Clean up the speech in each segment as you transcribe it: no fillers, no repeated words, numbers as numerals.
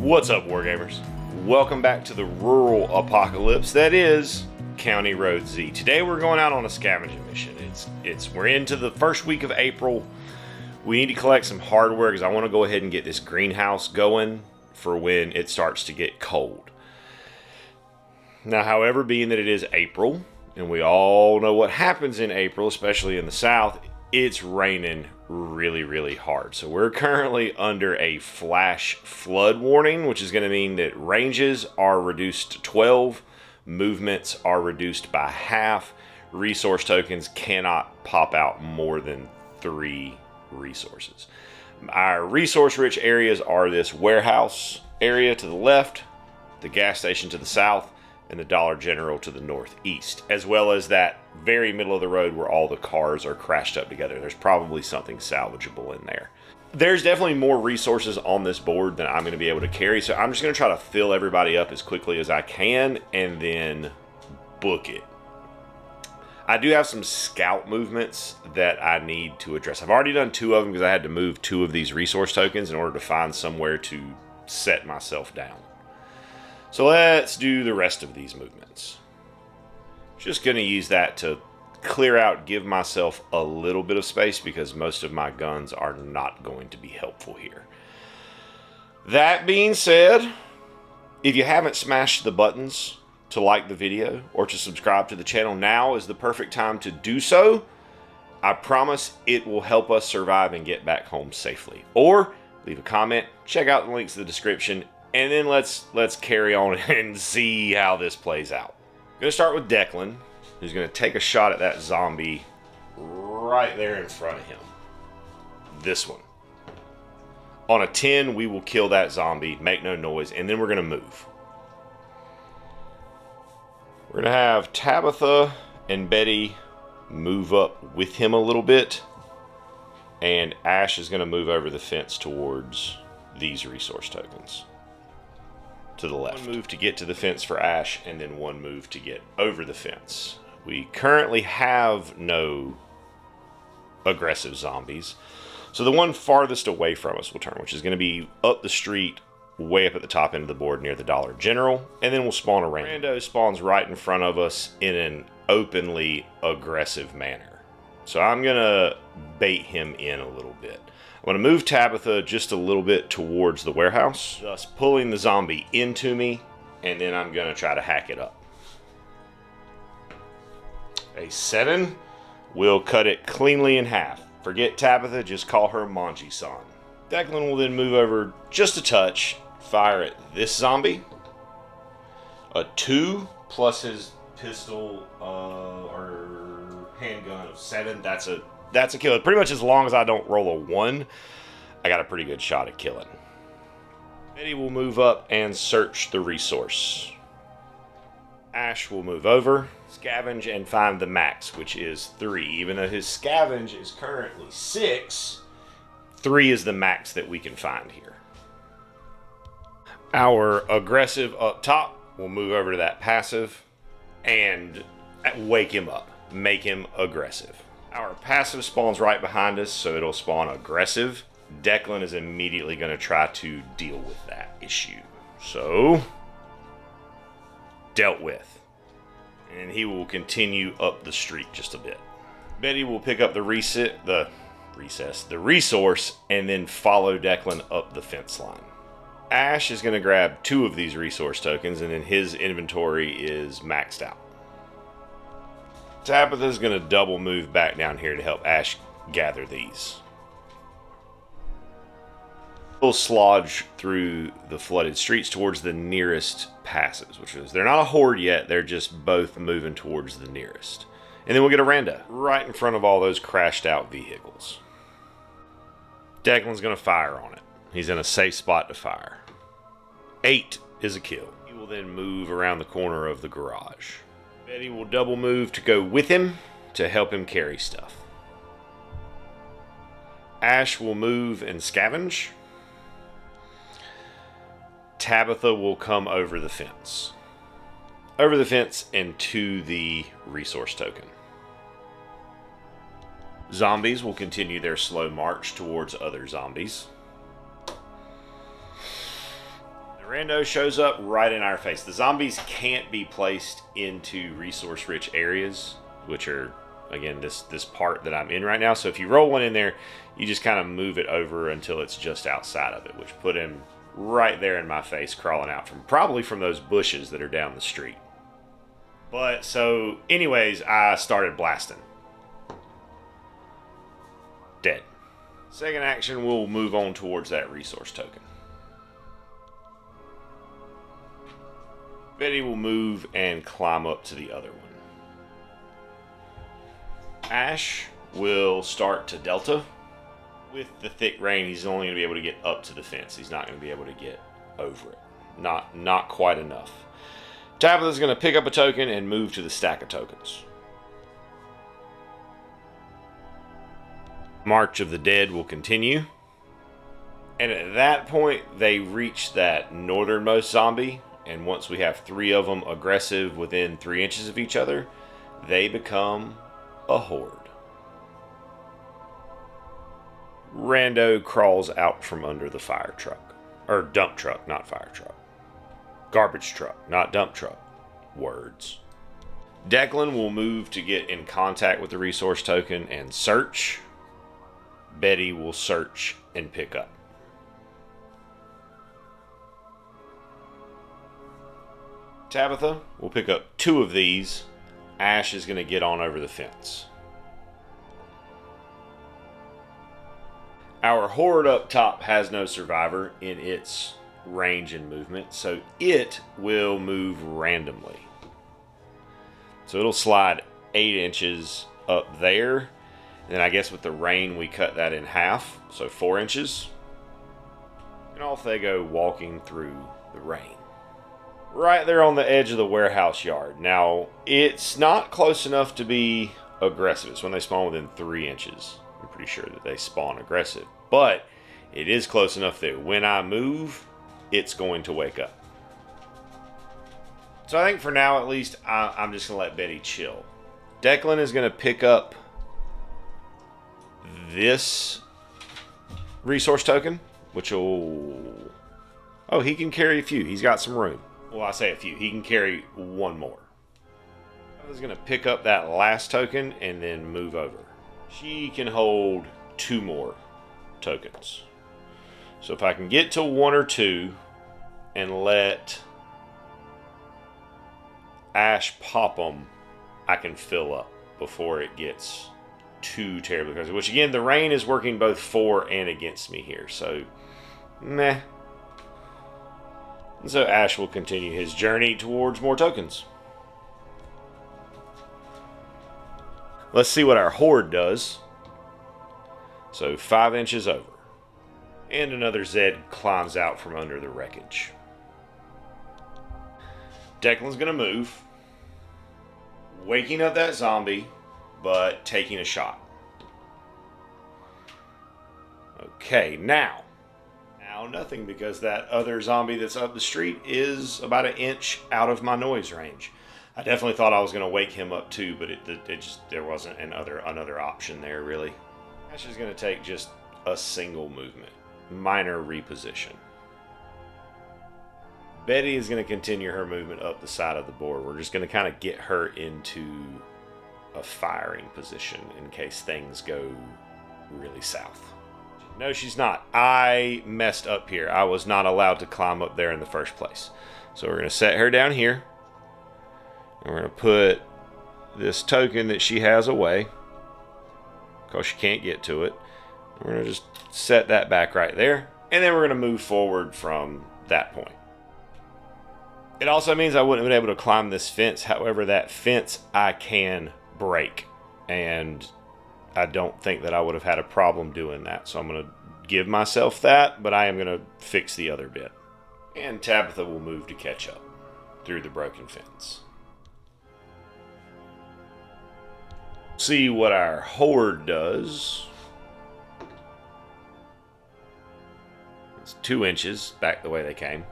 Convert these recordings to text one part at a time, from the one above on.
What's up, Wargamers? Welcome back to the rural apocalypse that is County Road Z. Today we're going out on a scavenging mission. We're into the first week of April. We need to collect some hardware because I want to go ahead and get this greenhouse going for when it starts to get cold. Now, however, being that it is April, and we all know what happens in April, especially in the South, it's raining really hard. So we're currently under a flash flood warning, which is going to mean that ranges are reduced to 12, movements are reduced by half, resource tokens cannot pop out more than 3 resources. Our resource rich areas are this warehouse area to the left, the gas station to the south, and the Dollar General to the northeast, as well as that very middle of the road where all the cars are crashed up together. There's probably something salvageable in there. There's definitely more resources on this board than I'm going to be able to carry, so I'm just going to try to fill everybody up as quickly as I can and then book it. I do have some scout movements that I need to address. I've already done 2 of them because I had to move 2 of these resource tokens in order to find somewhere to set myself down. So let's do the rest of these movements. Just going to use that to clear out, give myself a little bit of space because most of my guns are not going to be helpful here. That being said, if you haven't smashed the buttons to like the video or to subscribe to the channel, now is the perfect time to do so. I promise it will help us survive and get back home safely. Or leave a comment, check out the links in the description, and then let's carry on and see how this plays out. I'm going to start with Declan, who's going to take a shot at that zombie right there in front of him. This one. On a 10, we will kill that zombie, make no noise, and then we're going to move. We're going to have Tabitha and Betty move up with him a little bit, and Ash is going to move over the fence towards these resource tokens. To the left. 1 move to get to the fence for Ash, and then 1 move to get over the fence. We currently have no aggressive zombies, so the one farthest away from us will turn, which is going to be up the street, way up at the top end of the board near the Dollar General, and then we'll spawn a rando. Rando spawns right in front of us in an openly aggressive manner. So I'm going to bait him in a little bit. I'm going to move Tabitha just a little bit towards the warehouse, thus pulling the zombie into me, and then I'm going to try to hack it up. A 7 will cut it cleanly in half. Forget Tabitha, just call her Manji-san. Declan will then move over just a touch, fire at this zombie. A 2 plus his pistol or handgun of 7, that's a kill. Pretty much as long as I don't roll a 1, I got a pretty good shot at killing. Betty will move up and search the resource. Ash will move over, scavenge, and find the max, which is 3. Even though his scavenge is currently 6, 3 is the max that we can find here. Our aggressive up top will move over to that passive and wake him up, make him aggressive. Our passive spawns right behind us, so it'll spawn aggressive. Declan is immediately going to try to deal with that issue. So, dealt with. And he will continue up the street just a bit. Betty will pick up the resource, and then follow Declan up the fence line. Ash is going to grab 2 of these resource tokens, and then his inventory is maxed out. Tabitha's going to double move back down here to help Ash gather these. We'll slodge through the flooded streets towards the nearest passes, which is, they're not a horde yet, they're just both moving towards the nearest. And then we'll get a rando right in front of all those crashed out vehicles. Declan's going to fire on it. He's in a safe spot to fire. 8 is a kill. He will then move around the corner of the garage. Betty will double move to go with him to help him carry stuff. Ash will move and scavenge. Tabitha will come over the fence. Over the fence and to the resource token. Zombies will continue their slow march towards other zombies. The rando shows up right in our face. The zombies can't be placed into resource-rich areas, which are, again, this part that I'm in right now. So if you roll one in there, you just kind of move it over until it's just outside of it, which put him right there in my face, crawling out probably from those bushes that are down the street. But so anyways, I started blasting. Dead. Second action, we'll move on towards that resource token. Betty will move and climb up to the other one. Ash will start to delta. With the thick rain, he's only going to be able to get up to the fence. He's not going to be able to get over it. Not quite enough. Tabitha's going to pick up a token and move to the stack of tokens. March of the Dead will continue. And at that point, they reach that northernmost zombie. And once we have 3 of them aggressive within 3 inches of each other, they become a horde. Rando crawls out from under the fire truck. Or dump truck, not fire truck. Garbage truck, not dump truck. Words. Declan will move to get in contact with the resource token and search. Betty will search and pick up. Tabitha will pick up 2 of these. Ash is going to get on over the fence. Our horde up top has no survivor in its range and movement, so it will move randomly. So it'll slide 8 inches up there. And then I guess with the rain, we cut that in half, so 4 inches. And off they go walking through the rain. Right there on the edge of the warehouse yard. Now, it's not close enough to be aggressive. It's when they spawn within 3 inches. I'm pretty sure that they spawn aggressive. But it is close enough that when I move, it's going to wake up. So I think for now, at least, I'm just going to let Betty chill. Declan is going to pick up this resource token, which will... Oh, he can carry a few. He's got some room. Well, I say a few. He can carry 1 more. I was going to pick up that last token and then move over. She can hold 2 more tokens. So if I can get to 1 or 2 and let Ash pop them, I can fill up before it gets too terribly aggressive. Which again, the rain is working both for and against me here. So, meh. And so Ash will continue his journey towards more tokens. Let's see what our horde does. So 5 inches over. And another Zed climbs out from under the wreckage. Declan's going to move. Waking up that zombie, but taking a shot. Okay, now nothing, because that other zombie that's up the street is about 1 inch out of my noise range. I definitely thought I was going to wake him up too, but there wasn't another option there, really. Ash is going to take just a single movement. Minor reposition. Betty is going to continue her movement up the side of the board. We're just going to kind of get her into a firing position in case things go really south. No, she's not. I messed up here. I was not allowed to climb up there in the first place. So we're going to set her down here. And we're going to put this token that she has away, because she can't get to it. We're going to just set that back right there. And then we're going to move forward from that point. It also means I wouldn't have been able to climb this fence. However, that fence I can break. And I don't think that I would have had a problem doing that. So I'm going to give myself that, but I am going to fix the other bit. And Tabitha will move to catch up through the broken fence. See what our horde does. It's 2 inches back the way they came.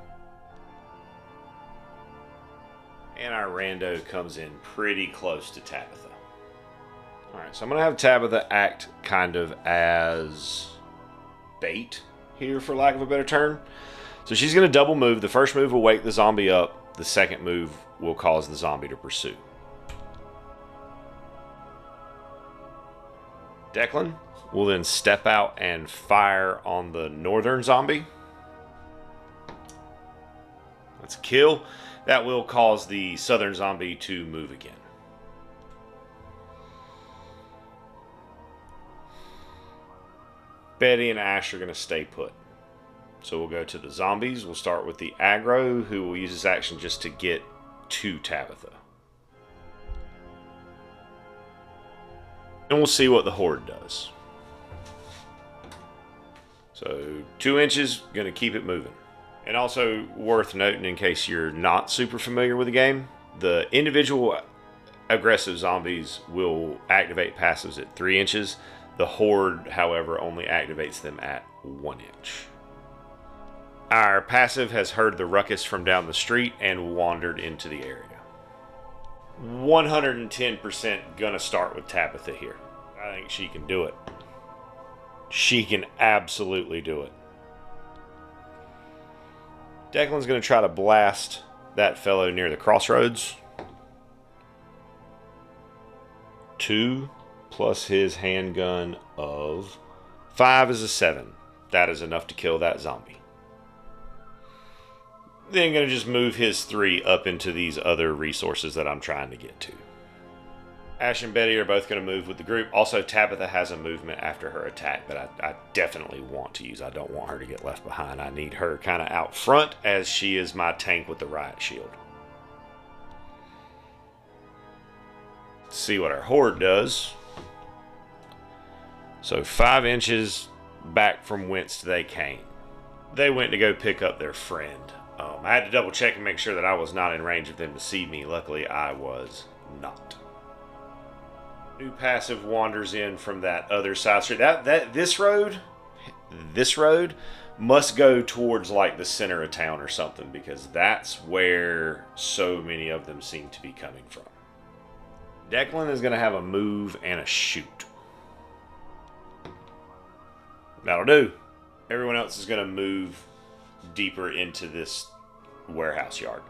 And our rando comes in pretty close to Tabitha. Alright, so I'm going to have Tabitha act kind of as bait here, for lack of a better term. So she's going to double move. The first move will wake the zombie up. The second move will cause the zombie to pursue. Declan will then step out and fire on the northern zombie. That's a kill. That will cause the southern zombie to move again. Betty and Ash are going to stay put. So we'll go to the zombies. We'll start with the aggro, who will use his action just to get to Tabitha. And we'll see what the horde does. So 2 inches, going to keep it moving. And also worth noting, in case you're not super familiar with the game, the individual aggressive zombies will activate passives at 3 inches. The horde, however, only activates them at 1 inch. Our passive has heard the ruckus from down the street and wandered into the area. 110% gonna start with Tabitha here. I think she can do it. She can absolutely do it. Declan's gonna try to blast that fellow near the crossroads. 2 plus his handgun of 5 is a 7. That is enough to kill that zombie. Then I'm going to just move his 3 up into these other resources that I'm trying to get to. Ash and Betty are both going to move with the group. Also, Tabitha has a movement after her attack, but I definitely want to use. I don't want her to get left behind. I need her kind of out front, as she is my tank with the riot shield. Let's see what our horde does. So 5 inches back from whence they came. They went to go pick up their friend. I had to double check and make sure that I was not in range of them to see me. Luckily, I was not. New passive wanders in from that other side street. This road must go towards like the center of town or something, because that's where so many of them seem to be coming from. Declan is going to have a move and a shoot. That'll do. Everyone else is going to move deeper into this warehouse yard.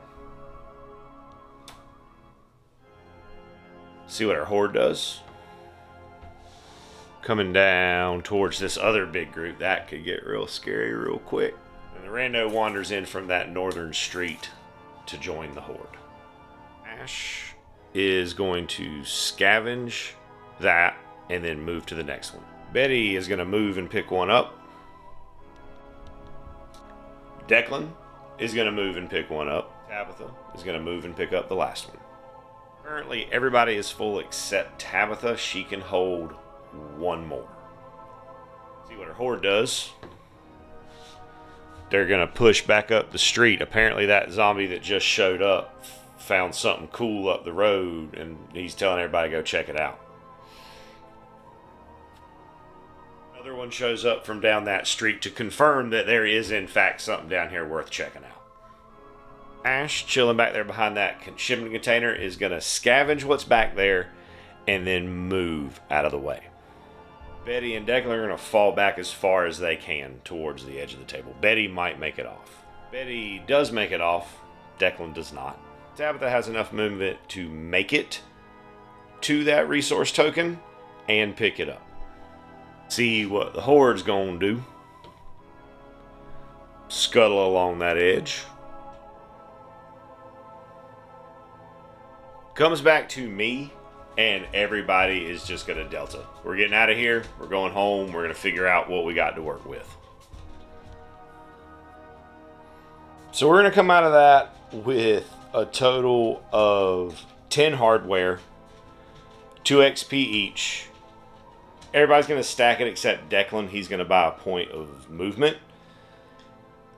See what our horde does. Coming down towards this other big group. That could get real scary real quick. And the rando wanders in from that northern street to join the horde. Ash is going to scavenge that and then move to the next one. Betty is going to move and pick one up. Declan is going to move and pick one up. Tabitha is going to move and pick up the last one. Currently, everybody is full except Tabitha. She can hold one more. See what her horde does. They're going to push back up the street. Apparently, that zombie that just showed up found something cool up the road, and he's telling everybody to go check it out. Another one shows up from down that street to confirm that there is in fact something down here worth checking out. Ash, chilling back there behind that shipping container, is going to scavenge what's back there and then move out of the way. Betty and Declan are going to fall back as far as they can towards the edge of the table. Betty might make it off. Betty does make it off. Declan does not. Tabitha has enough movement to make it to that resource token and pick it up. See what the horde's gonna do. Scuttle along that edge. Comes back to me, and everybody is just gonna delta. We're getting out of here. We're going home. We're gonna figure out what we got to work with. So we're gonna come out of that with a total of 10 hardware, 2 XP each. Everybody's going to stack it except Declan. He's going to buy a point of movement.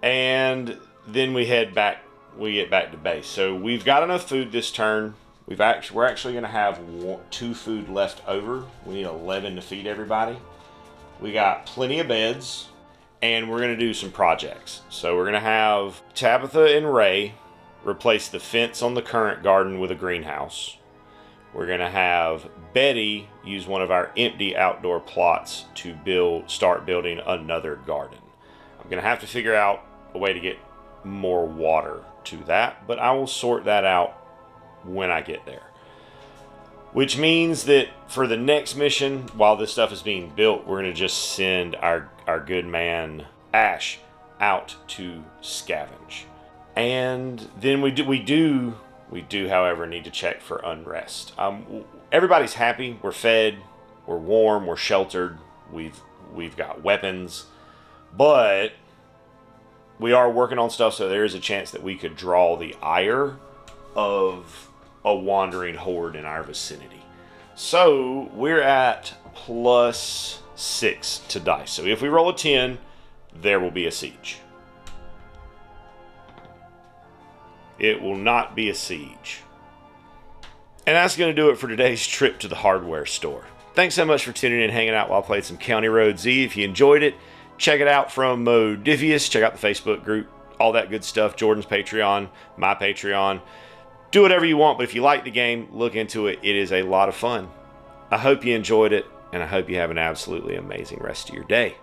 And then we get back to base. So we've got enough food this turn. We're actually going to have 2 food left over. We need 11 to feed everybody. We got plenty of beds. And we're going to do some projects. So we're going to have Tabitha and Ray replace the fence on the current garden with a greenhouse. We're going to have Betty use one of our empty outdoor plots to start building another garden. I'm going to have to figure out a way to get more water to that, but I will sort that out when I get there. Which means that for the next mission, while this stuff is being built, we're going to just send our good man Ash out to scavenge. And then we do, however, need to check for unrest. Everybody's happy. We're fed. We're warm. We're sheltered. We've got weapons, but we are working on stuff. So there is a chance that we could draw the ire of a wandering horde in our vicinity. So we're at +6 to dice. So if we roll a 10, there will be a siege. It will not be a siege. And that's going to do it for today's trip to the hardware store. Thanks so much for tuning in and hanging out while I played some County Road Z. If you enjoyed it, check it out from Modifius. Check out the Facebook group, all that good stuff. Jordan's Patreon, my Patreon. Do whatever you want, but if you like the game, look into it. It is a lot of fun. I hope you enjoyed it, and I hope you have an absolutely amazing rest of your day.